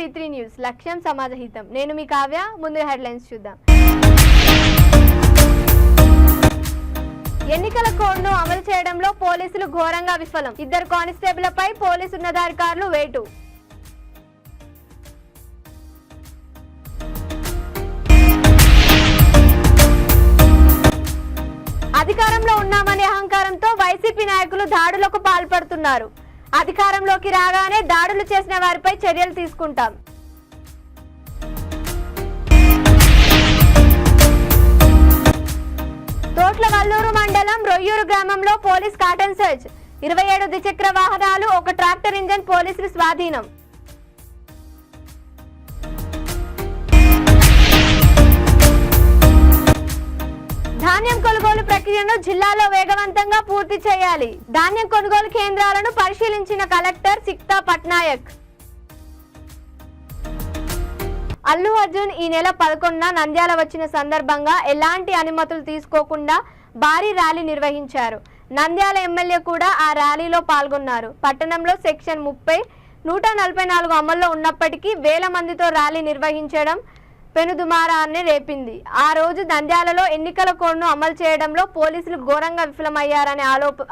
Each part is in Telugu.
V3 న్యూస్ లక్ష్యం సమాజహితం. నేను మీ కావ్య. ముందుగా హెడ్లైన్స్ చూద్దాం. ఎన్నికల కోడ్ను అమలు చేయడంలో పోలీసులు ఘోరంగా విఫలం. 2 కానిస్టేబుళ్లపై పోలీసు ఉన్నతాధికారులు వేటు. అధికారంలో ఉన్నామనే అహంకారంతో వైసీపీ నాయకులు దాడులకు పాల్పడుతున్నారు. అధికారంలోకి రాగానే దాడులు చేసిన వారిపై చర్యలు తీసుకుంటాం. తోట్లవల్లూరు మండలం రొయ్యూరు గ్రామంలో పోలీస్ కాటన్ సర్చ్. 27 ద్విచక్ర వాహనాలు, 1 ట్రాక్టర్ ఇంజన్ పోలీసులు స్వాధీనం. ధాన్యం కొనుగోలు ప్రక్రియను జిల్లాలో వేగవంతంగా పూర్తి చేయాలి. ధాన్యం కొనుగోలు కేంద్రాలను పరిశీలించిన కలెక్టర్ సిక్తా పట్నాయక్. అల్లు అర్జున్ ఈ నెల 11న నంద్యాల వచ్చిన సందర్భంగా ఎలాంటి అనుమతులు తీసుకోకుండా భారీ ర్యాలీ నిర్వహించారు. నంద్యాల ఎమ్మెల్యే కూడా ఆ ర్యాలీలో పాల్గొన్నారు. పట్టణంలో సెక్షన్ 30, 144 అమల్లో ఉన్నప్పటికీ వేల మందితో ర్యాలీ నిర్వహించడం పెనుదుమారాన్ని రేపింది. ఆ రోజు నంద్యాలలో ఎన్నికల కోడ్ను అమలు చేయడంలో పోలీసులు ఘోరంగా విఫలమయ్యారనే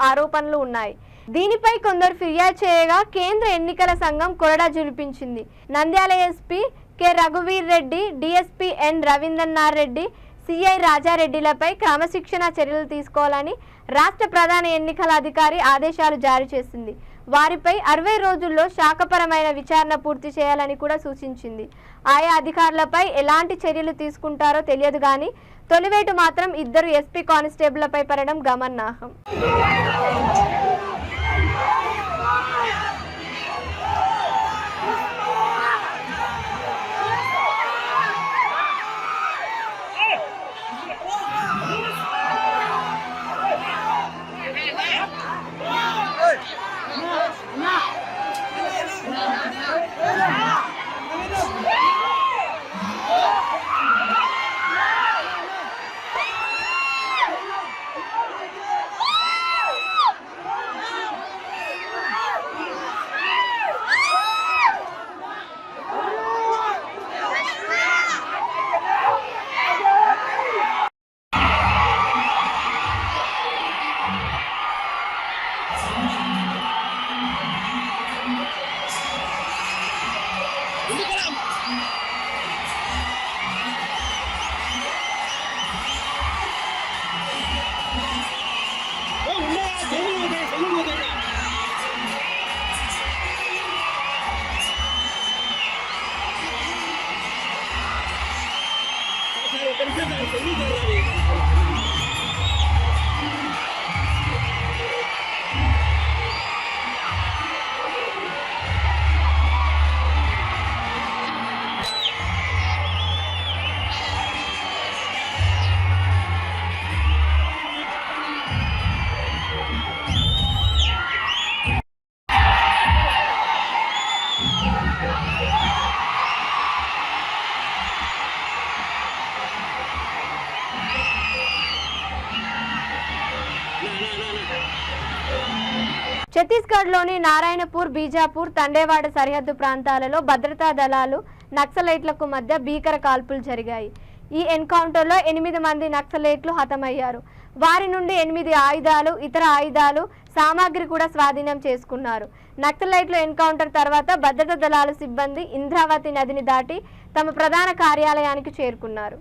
ఆరోపణలు ఉన్నాయి. దీనిపై కొందరు ఫిర్యాదు చేయగా కేంద్ర ఎన్నికల సంఘం కొరడా జులిపించింది. నంద్యాల ఎస్పీ కె రఘువీర్ Reddy, DSP N Ravindranath Reddy, CI రాజారెడ్డిలపై క్రమశిక్షణ చర్యలు తీసుకోవాలని రాష్ట్ర ప్రధాన ఎన్నికల అధికారి ఆదేశాలు జారీ చేసింది. వారిపై 60 రోజుల్లో శాఖపరమైన విచారణ పూర్తి చేయాలని కూడా సూచించింది. ఆయా అధికారులపై ఎలాంటి చర్యలు తీసుకుంటారో తెలియదు కానీ తొలివేటు మాత్రం 2 ఎస్పీ కానిస్టేబుళ్లపై పడడం గమనార్హం. ఛత్తీస్గఢ్లోని నారాయణపూర్, బీజాపూర్, తండేవాడ సరిహద్దు ప్రాంతాలలో భద్రతా దళాలు నక్సలైట్లకు మధ్య భీకర కాల్పులు జరిగాయి. ఈ ఎన్కౌంటర్లో 8 మంది నక్సలైట్లు హతమయ్యారు. వారి నుండి 8 ఆయుధాలు, ఇతర ఆయుధాలు, సామాగ్రి కూడా స్వాధీనం చేసుకున్నారు. నక్సలైట్లు ఎన్కౌంటర్ తర్వాత భద్రతా దళాల సిబ్బంది ఇంద్రావతి నదిని దాటి తమ ప్రధాన కార్యాలయానికి చేరుకున్నారు.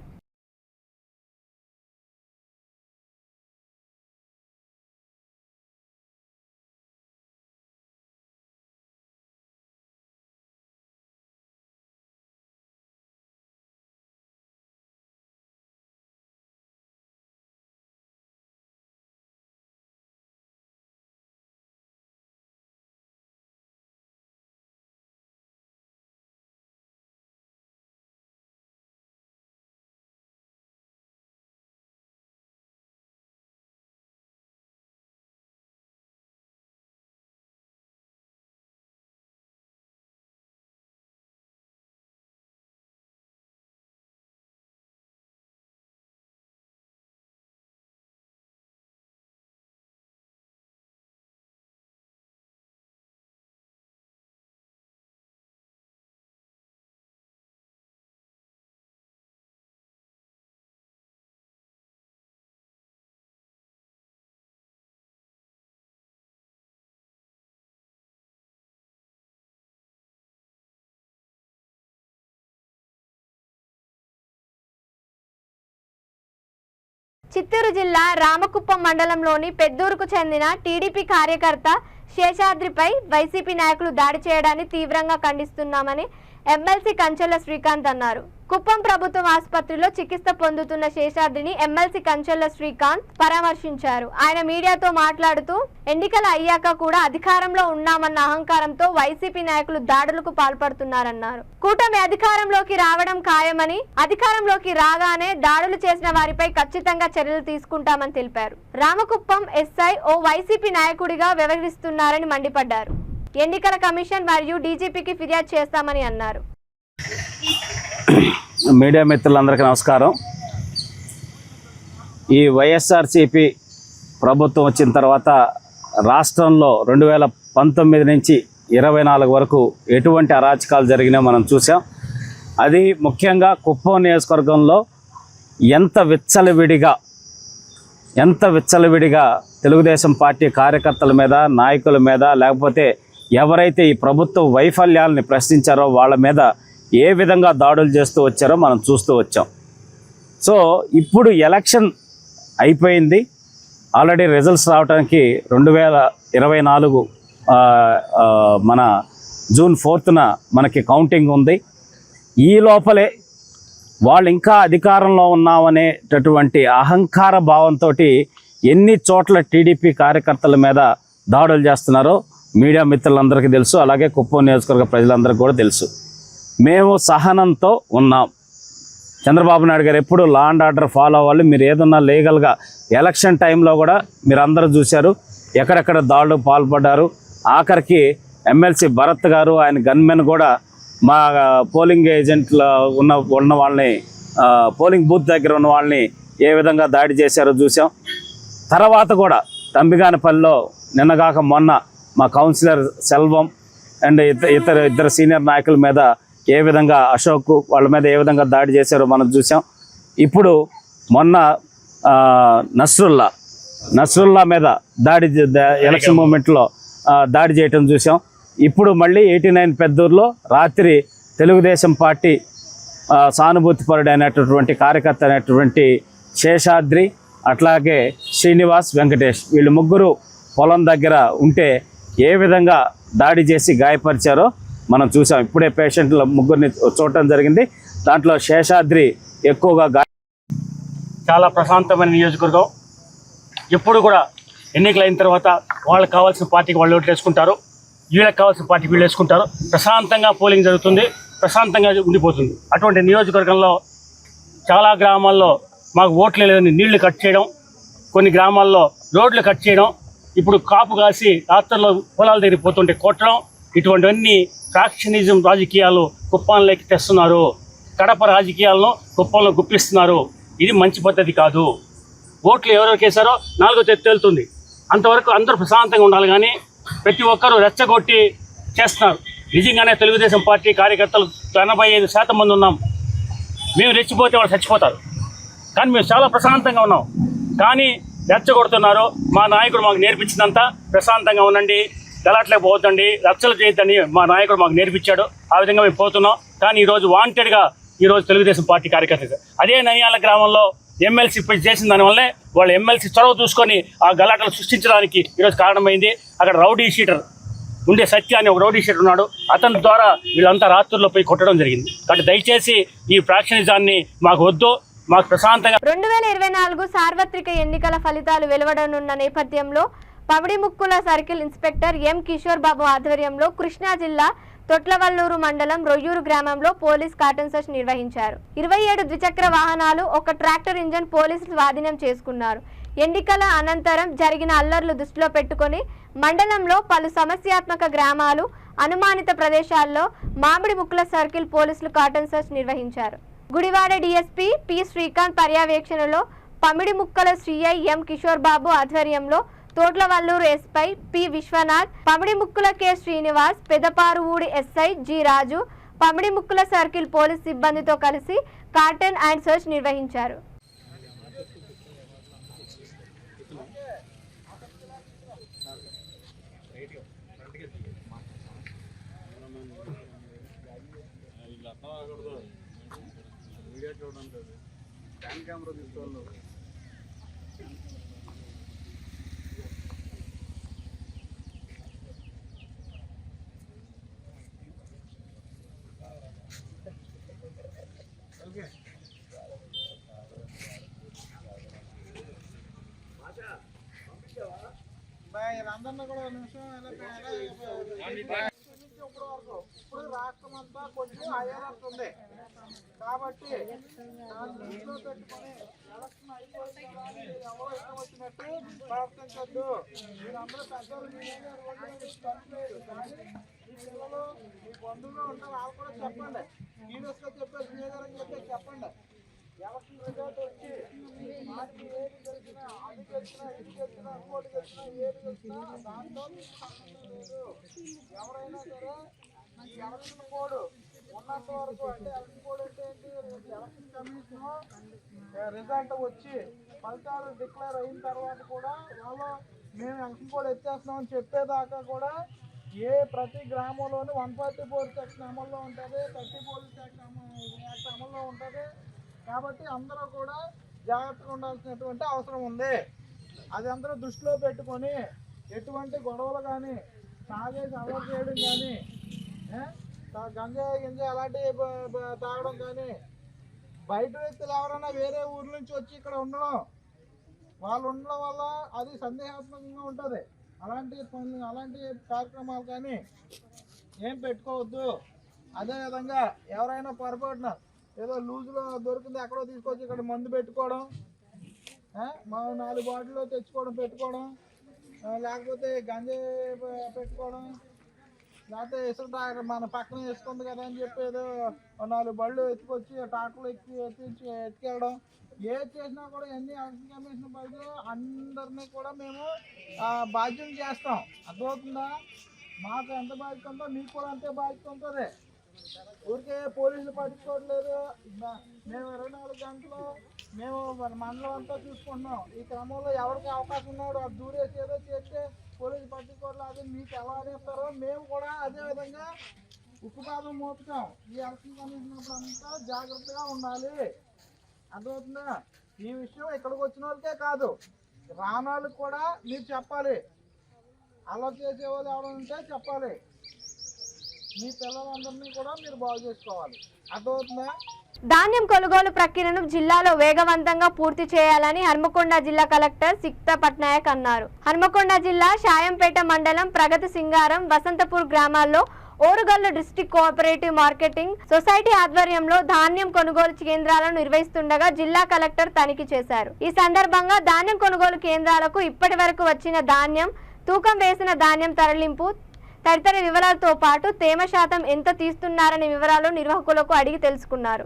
చిత్తూరు జిల్లా రామకుప్పం మండలంలోని పెద్దూరుకు చెందిన టీడీపీ కార్యకర్త శేషాద్రిపై వైసీపీ నాయకులు దాడి చేయడాన్ని తీవ్రంగా ఖండిస్తున్నామని ఎమ్మెల్సీ కంచెల శ్రీకాంత్ అన్నారు. కుప్పం ప్రభుత్వ ఆసుపత్రిలో చికిత్స పొందుతున్న శేషాద్రిని ఎమ్మెల్సీ కంచెల శ్రీకాంత్ పరామర్శించారు. ఆయన మీడియాతో మాట్లాడుతూ ఎన్నికలు అయ్యాక కూడా అధికారంలో ఉన్నామన్న అహంకారంతో వైసీపీ నాయకులు దాడులకు పాల్పడుతున్నారన్నారు. కూటమి అధికారంలోకి రావడం ఖాయమని, అధికారంలోకి రాగానే దాడులు చేసిన వారిపై ఖచ్చితంగా చర్యలు తీసుకుంటామని తెలిపారు. రామకుప్పం ఎస్ఐ ఓ వైసీపీ నాయకుడిగా వ్యవహరిస్తున్నారని మండిపడ్డారు. ఎన్నికల కమిషన్ మరియు డీజీపీకి ఫిర్యాదు చేస్తామని అన్నారు. మీడియా మిత్రులందరికీ నమస్కారం. ఈ వైఎస్ఆర్సీపీ ప్రభుత్వం వచ్చిన తర్వాత రాష్ట్రంలో 2019 నుంచి 24 వరకు ఎటువంటి అరాచకాలు జరిగినాయో మనం చూసాం. అది ముఖ్యంగా కుప్పం నియోజకవర్గంలో ఎంత విచ్చలవిడిగా తెలుగుదేశం పార్టీ కార్యకర్తల మీద, నాయకుల మీద, లేకపోతే ఎవరైతే ఈ ప్రభుత్వ వైఫల్యాలని ప్రశ్నించారో వాళ్ళ మీద ఏ విధంగా దాడులు చేస్తూ వచ్చారో మనం చూస్తూ వచ్చాం. సో ఇప్పుడు ఎలక్షన్ అయిపోయింది. ఆల్రెడీ రిజల్ట్స్ రావడానికి 2024 మన జూన్ 4న మనకి కౌంటింగ్ ఉంది. ఈ లోపలే వాళ్ళు ఇంకా అధికారంలో ఉన్నామనేటటువంటి అహంకార భావంతో ఎన్ని చోట్ల టీడీపీ కార్యకర్తల మీద దాడులు చేస్తున్నారో మీడియా మిత్రులందరికీ తెలుసు. అలాగే కుప్పం నియోజకవర్గ ప్రజలందరికీ కూడా తెలుసు. మేము సహనంతో ఉన్నాం. చంద్రబాబు నాయుడు గారు ఎప్పుడు లా అండ్ ఆర్డర్ ఫాలో అవ్వాలి. మీరు ఏదన్నా లీగల్గా ఎలక్షన్ టైంలో కూడా మీరు అందరూ చూశారు ఎక్కడెక్కడ దాడులు పాల్పడ్డారు. ఆఖరికి ఎమ్మెల్సీ భరత్ గారు, ఆయన గన్మెన్ కూడా మా పోలింగ్ ఏజెంట్లో ఉన్న వాళ్ళని, పోలింగ్ బూత్ దగ్గర ఉన్న వాళ్ళని ఏ విధంగా దాడి చేశారో చూసాం. తర్వాత కూడా తంబిగానపల్లిలో నిన్నగాక మొన్న మా కౌన్సిలర్ సెల్వం అండ్ ఇద్దరు సీనియర్ నాయకుల మీద ఏ విధంగా, అశోక్ వాళ్ళ మీద ఏ విధంగా దాడి చేశారో మనం చూసాం. ఇప్పుడు మొన్న నస్రుల్లా మీద ఎలక్షన్ మూమెంట్లో దాడి చేయటం చూసాం. ఇప్పుడు మళ్ళీ 89 పెద్దూరులో రాత్రి తెలుగుదేశం పార్టీ సానుభూతిపరుడు అయినటువంటి కార్యకర్త అయినటువంటి శేషాద్రి, అట్లాగే శ్రీనివాస్, వెంకటేష్, వీళ్ళు ముగ్గురు పొలం దగ్గర ఉంటే ఏ విధంగా దాడి చేసి గాయపరిచారో మనం చూసాం. ఇప్పుడే పేషెంట్ల ముగ్గురిని చూడటం జరిగింది. దాంట్లో శేషాద్రి ఎక్కువగా చాలా ప్రశాంతమైన నియోజకవర్గం. ఎప్పుడు కూడా ఎన్నికలైన తర్వాత వాళ్ళకి కావాల్సిన పార్టీకి వాళ్ళు ఓట్లు వేసుకుంటారు, వీళ్ళకి కావాల్సిన పార్టీకి వీళ్ళు వేసుకుంటారు. ప్రశాంతంగా పోలింగ్ జరుగుతుంది, ప్రశాంతంగా ఉండిపోతుంది. అటువంటి నియోజకవర్గంలో చాలా గ్రామాల్లో మాకు ఓట్లు లేదని నీళ్లు కట్ చేయడం, కొన్ని గ్రామాల్లో రోడ్లు కట్ చేయడం, ఇప్పుడు కాపు కాసి రాత్రుల్లో పొలాల దగ్గర పోతుంటే కొట్టడం, ఇటువంటివన్నీ ఫ్యాక్షనిజం రాజకీయాలు కుప్పంలోకి తెస్తున్నారు. కడప రాజకీయాలను కుప్పంలో గుప్పిస్తున్నారు. ఇది మంచి పద్ధతి కాదు. ఓట్లు ఎవరెవరికి వేశారో 4వ తేదీ తేలుతుంది. అంతవరకు అందరూ ప్రశాంతంగా ఉండాలి. కానీ ప్రతి ఒక్కరూ రెచ్చగొట్టి చేస్తున్నారు. నిజంగానే తెలుగుదేశం పార్టీ కార్యకర్తలు 85% మంది ఉన్నాం. మేము రెచ్చిపోతే వాళ్ళు చచ్చిపోతారు. కానీ మేము చాలా ప్రశాంతంగా ఉన్నాం. కానీ రెచ్చగొడుతున్నారు. మా నాయకుడు మాకు నేర్పించినంత ప్రశాంతంగా ఉండండి, గలాట్లేక పోవద్దండి, రచ్చలు చేయొద్దని మా నాయకుడు మాకు నేర్పించాడు. ఆ విధంగా మేము పోతున్నాం. కానీ ఈరోజు వాంటెడ్గా ఈరోజు తెలుగుదేశం పార్టీ కార్యకర్తలు అదే నయ్యాల గ్రామంలో ఎమ్మెల్సీ చేసిన దానివల్లే వాళ్ళు ఎమ్మెల్సీ చొరవ చూసుకొని ఆ గలాటలు సృష్టించడానికి ఈరోజు కారణమైంది. అక్కడ రౌడీ షీటర్ ఉండే సత్య అని ఒక రౌడీ షీటర్ ఉన్నాడు. అతని ద్వారా వీళ్ళంతా రాత్రుల్లో పోయి కొట్టడం జరిగింది. కాబట్టి దయచేసి ఈ ఫ్యాక్షనిజాన్ని మాకు వద్దు. మాకు ప్రశాంతంగా 2024 సార్వత్రిక ఎన్నికల ఫలితాలు వెలువడనున్న నేపథ్యంలో పమిడిముక్కుల circle inspector M Kishore Babu ఆధ్వర్యంలో కృష్ణా జిల్లా తొట్లవల్లూరు మండలం రొయ్యూరు గ్రామంలో పోలీస్ కార్టన్ సెర్చ్ నిర్వహించారు. 27 ద్విచక్ర వాహనాలు, ఒక ట్రాక్టర్ ఇంజన్ పోలీసులు స్వాధీనం చేసుకున్నారు. ఎన్నికల అనంతరం జరిగిన అల్లర్లు దృష్టిలో పెట్టుకుని మండలంలో పలు సమస్యాత్మక గ్రామాలు, అనుమానిత ప్రదేశాల్లో మామిడిముక్కుల సర్కిల్ పోలీసులు కార్టన్ సెర్చ్ నిర్వహించారు. గుడివాడ డీఎస్పీ పి శ్రీకాంత్ పర్యవేక్షణలో పమిడిముక్కల సిఐ ఎం కిషోర్ బాబు ఆధ్వర్యంలో Thotlavalluru SI P Vishwanath, Pamidimukkala K Srinivas, Pedaparupudi SI G Raju, Pamidimukkala circle police సిబ్బందితో కలిసి కార్టన్ అండ్ సెర్చ్ నిర్వహించారు. వీడియో చూడండి, ఫ్యాన్ కెమెరా తీసుకోవాలి. అందరినీ కూడా నిమిషం ఇప్పుడు రాష్ట్రం అంతా కొంచెం అయ్యేటట్టుంది కాబట్టి దాన్ని దృష్టిలో పెట్టుకొని ఎలక్షన్ అయిపోయింది ఎవరో ఇష్టం వచ్చినట్టు ప్రవర్తించద్దు. మీరందరూ పెద్దలు మీ పిల్లలు మీ బంధువులు ఉంటారు, వాళ్ళు కూడా చెప్పండి. సీరియస్గా చెప్పేసి లేదని చెప్పేసి చెప్పండి. ఎలక్షన్ రిజల్ట్ వచ్చి వాటికి ఏది గెలిచినా అది గెలిచినా ఇది గెలిచినా ఇంకోటి గెలిచినా ఏది గెలిచినా దాంట్లో లేదు. ఎవరైనా సరే ఈ ఎలక్షన్ కోడ్ ఉన్నంత వరకు అంటే ఎలక్షన్ కోడ్ అంటే ఏంటి, ఎలక్షన్ కమిషన్ రిజల్ట్ వచ్చి ఫలితాలు డిక్లేర్ అయిన తర్వాత కూడా వాళ్ళు మేము ఎలక్షన్ కోడ్ ఎత్తేస్తున్నామని చెప్పేదాకా కూడా ప్రతి గ్రామంలోని 144 సెక్షన్ అమల్లో ఉంటుంది, 30 పోలీస్ యాక్ట్ అమల్లో ఉంటుంది. కాబట్టి అందరూ కూడా జాగ్రత్తగా ఉండాల్సినటువంటి అవసరం ఉంది. అది అందరూ దృష్టిలో పెట్టుకొని ఎటువంటి గొడవలు కానీ తాగేసి అలవాటు చేయడం కానీ గంజాయి అలాంటివి తాగడం కానీ బయట వ్యక్తులు ఎవరైనా వేరే ఊరు నుంచి వచ్చి ఇక్కడ ఉండడం వాళ్ళు ఉండడం వల్ల అది సందేహాత్మకంగా ఉంటుంది. అలాంటి పనులు అలాంటి కార్యక్రమాలు కానీ ఏం పెట్టుకోవద్దు. అదేవిధంగా ఎవరైనా పొరపాటున ఏదో లూజులో దొరికింది ఎక్కడో తీసుకొచ్చి ఇక్కడ మందు పెట్టుకోవడం, మా 4 బాటిల్లో తెచ్చుకోవడం పెట్టుకోవడం, లేకపోతే గంజాయి పెట్టుకోవడం, లేకపోతే ఇసుక ట్రాక్టర్ మన పక్కన వేసుకుంది కదా అని చెప్పి ఏదో 4 బళ్ళు ఎత్తుకొచ్చి ట్రాక్టర్లు ఎత్తుకెళ్ళడం, ఏది చేసినా కూడా ఎన్ని ఎలక్షన్ కమిషన్ పరిధిలో అందరినీ కూడా మేము బాధ్యత చేస్తాం. అర్థమవుతుందా? మాకు ఎంత బాధ్యత ఉందో మీకు కూడా అంతే బాధ్యత ఉంటుంది. ఊరికే పోలీసులు పట్టించుకోవట్లేదు. మేము 24 గంటలు మేము మండలం అంతా చూసుకుంటున్నాం. ఈ క్రమంలో ఎవరికి అవకాశం ఉన్నాడు అది దూరేసి ఏదో చేస్తే పోలీసులు పట్టించుకోవట్లేదు. అది మీకు ఎలా అనేస్తారో మేము కూడా అదేవిధంగా ఉక్కుపాదం మోపుతాం. ఈ ఎలక్షన్ కమిషన్ అంతా జాగ్రత్తగా ఉండాలి. అర్థమవుతుందా? ఈ విషయం ఇక్కడికి వచ్చిన వాళ్ళకే కాదు, రానాళ్ళకి కూడా మీరు చెప్పాలి. అలా చేసేవాళ్ళు ఎవరైనా ఉంటే చెప్పాలి. మీ పిల్లలందరినీ కూడా మీరు బాగు చేసుకోవాలి. అర్థమవుతుందా? ధాన్యం కొనుగోలు ప్రక్రియను జిల్లాలో వేగవంతంగా పూర్తి చేయాలని హన్మకొండ జిల్లా కలెక్టర్ సిక్తా పట్నాయక్ అన్నారు. హన్మకొండ జిల్లా షాయంపేట మండలం ప్రగతి సింగారం వసంతపూర్ గ్రామాల్లో Orugallu district cooperative marketing society ఆధ్వర్యంలో ధాన్యం కొనుగోలు కేంద్రాలను నిర్వహిస్తుండగా జిల్లా కలెక్టర్ తనిఖీ చేశారు. ఈ సందర్భంగా ధాన్యం కొనుగోలు కేంద్రాలకు ఇప్పటి వరకు వచ్చిన ధాన్యం, తూకం వేసిన ధాన్యం తరలింపు తదితర వివరాలతో పాటు తేమ శాతం ఎంత తీస్తున్నారనే వివరాలు నిర్వాహకులకు అడిగి తెలుసుకున్నారు.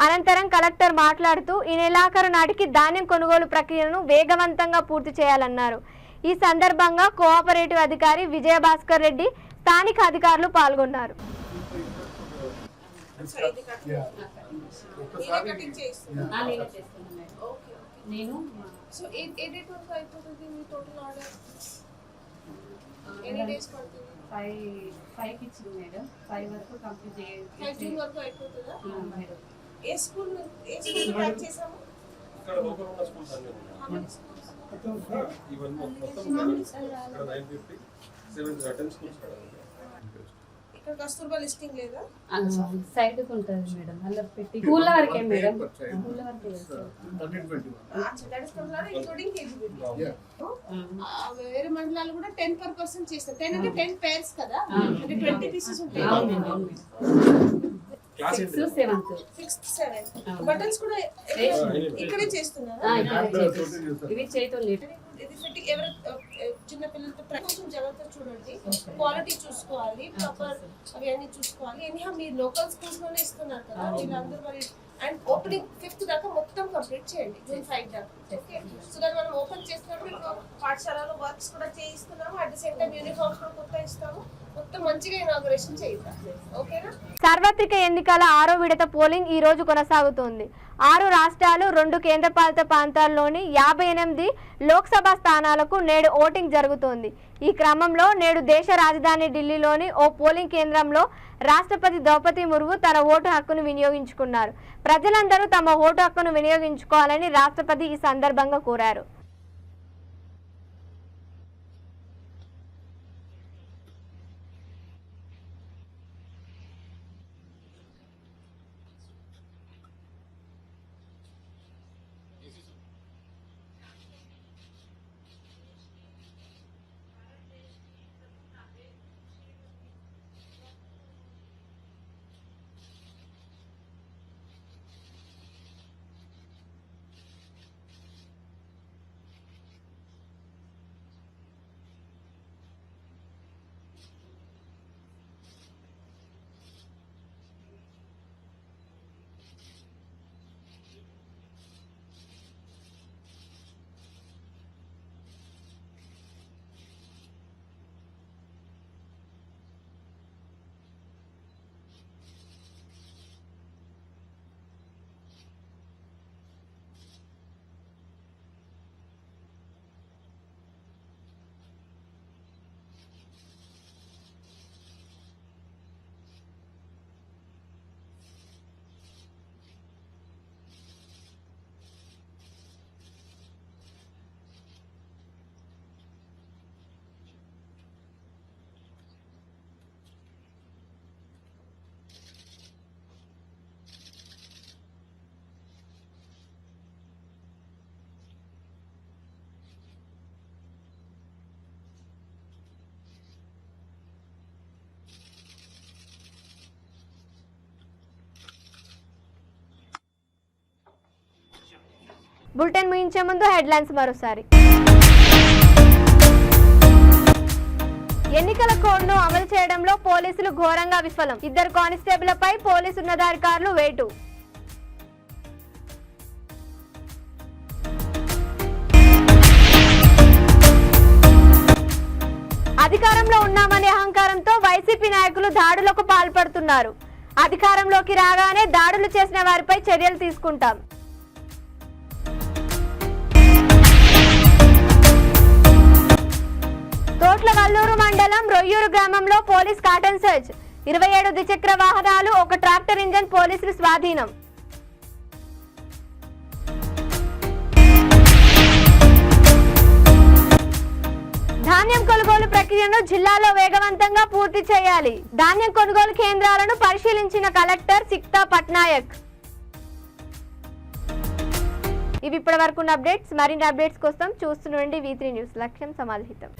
అనంతరం కలెక్టర్ మాట్లాడుతూ ఈ నెలాఖరు నాటికి ధాన్యం కొనుగోలు ప్రక్రియను వేగవంతంగా పూర్తి చేయాలన్నారు. ఈ సందర్భంగా కోఆపరేటివ్ అధికారి విజయభాస్కర్ రెడ్డి, స్థానిక అధికారులు పాల్గొన్నారు. ఎన్ని డేస్ పడుతుంది? 5 ఇచ్చింది మేడం. 5 వరకు కంప్లీట్ చేయాలి. 5 జూన్ వరకు అయిపోతుందా మేడం? ఏ స్కూల్ ప్లాన్ చేసాము? ఇక్కడ లోకల్ ఉన్న స్కూల్స్ అన్నీ ఉన్నాయి. ఈవెన్ మొత్తం 950 710 స్కూల్స్ ఇక్కడ ఇక్కడ కస్తూర్బా లిస్టింగ్ లేదా? సైడ్ కు ఉంటది మేడం. అలా పెట్టి స్కూల్ వరకే మేడం. స్కూల్ వరకే దట్ ఇస్ కంప్లీట్ ఇంక్లూడింగ్ కేజీబీటీ. వేరే మండలాలు కూడా 10% చేస్తారు. 10 అంటే 10 pairs కదా, అంటే 20 పీసెస్ ఉంటాయి. Class 6th 7th 6th 7th buttons కూడా ఇక్కడే చేస్తున్నారా? ఇవి చేతులు ఇది ఫిట్టింగ్ ఎవరు చిన్న పిల్లలతో కొంచెం జాగ్రత్తగా చూడండి. క్వాలిటీ చూసుకోవాలి, ప్రాపర్ అవి అన్ని చూసుకోవాలి. ఎనీహా మీరు లోకల్ స్కూల్స్ లోనే ఇస్తున్నారు కదా, వీళ్ళందరూ మరి అండ్ ఓపెనింగ్ 5th దాకా మొత్తం కంప్లీట్ చేయండి, జూన్ 5 దాకా. ఓకే, సో దట్ మనం ఓపెన్ చేసినప్పుడు ఇప్పుడు పాఠశాలలో వర్క్స్ కూడా చేయిస్తున్నాము, at the same time uniforms కూడా కొత్త ఇస్తాము. మొత్తం మంచిగా ఇనాగరేషన్ చేయిద్దాం. ఓకేనా? సార్వత్రిక ఎన్నికల 6వ విడత పోలింగ్ ఈ రోజు కొనసాగుతోంది. 6 రాష్ట్రాలు 2 కేంద్రపాలిత ప్రాంతాల్లోని 58 లోక్సభ స్థానాలకు నేడు ఓటింగ్ జరుగుతోంది. ఈ క్రమంలో నేడు దేశ రాజధాని ఢిల్లీలోని ఓ పోలింగ్ కేంద్రంలో రాష్ట్రపతి ద్రౌపది ముర్ము తన ఓటు హక్కును వినియోగించుకున్నారు. ప్రజలందరూ తమ ఓటు హక్కును వినియోగించుకోవాలని రాష్ట్రపతి ఈ సందర్భంగా కోరారు. బులెటిన్ ముగించే ముందు హెడ్లైన్స్ మరోసారి. ఎన్నికల కోడ్ను అమలు చేయడంలో పోలీసులు ఘోరంగా విఫలం. 2 కానిస్టేబుళ్లపై పోలీసు ఉన్నతాధికారులు వేటు. అధికారంలో ఉన్నామనే అహంకారంతో వైసీపీ నాయకులు దాడులకు పాల్పడుతున్నారు. అధికారంలోకి రాగానే దాడులు చేసిన వారిపై చర్యలు తీసుకుంటాం. తోట్లవల్లూరు మండలం రొయ్యూరు గ్రామంలో పోలీస్ కాటన్ సర్చ్. 27 ద్విచక్ర వాహనాలు, 1 ట్రాక్టర్ ఇంజన్ పోలీసులు స్వాధీనం. ధాన్యం కొనుగోలు ప్రక్రియను జిల్లాలో వేగవంతంగా పూర్తి చేయాలి. ధాన్యం కొనుగోలు కేంద్రాలను పరిశీలించిన కలెక్టర్ సిక్తా పట్నాయక్. ఇవి ఇప్పటివరకు అప్డేట్స్. మరిన్ని అప్డేట్స్ కోసం చూస్తుండండి V3 న్యూస్. లక్ష్యం సమాహితం.